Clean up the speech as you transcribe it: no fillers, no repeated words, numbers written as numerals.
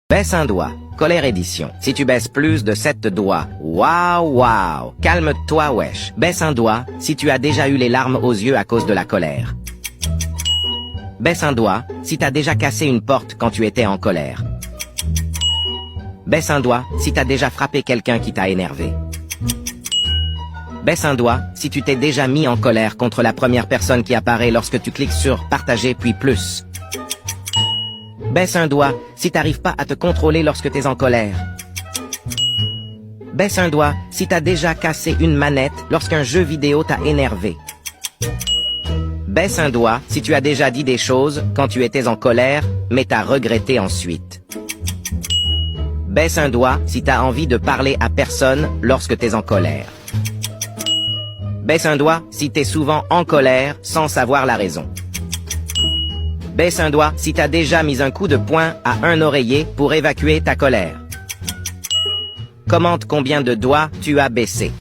Baisse un doigt. Colère édition. Si tu baisses plus de 7 doigts. Waouh. Calme-toi wesh. Baisse un doigt si tu as déjà eu les larmes aux yeux à cause de la colère. Baisse un doigt si t'as déjà cassé une porte quand tu étais en colère. Baisse un doigt si t'as déjà frappé quelqu'un qui t'a énervé. Baisse un doigt si tu t'es déjà mis en colère contre la première personne qui apparaît lorsque tu cliques sur « Partager » puis « Plus ». Baisse un doigt si t'arrives pas à te contrôler lorsque t'es en colère. Baisse un doigt si t'as déjà cassé une manette lorsqu'un jeu vidéo t'a énervé. Baisse un doigt si tu as déjà dit des choses quand tu étais en colère, mais t'as regretté ensuite. Baisse un doigt si t'as envie de parler à personne lorsque t'es en colère. Baisse un doigt si t'es souvent en colère sans savoir la raison. Baisse un doigt si t'as déjà mis un coup de poing à un oreiller pour évacuer ta colère. Commente combien de doigts tu as baissé.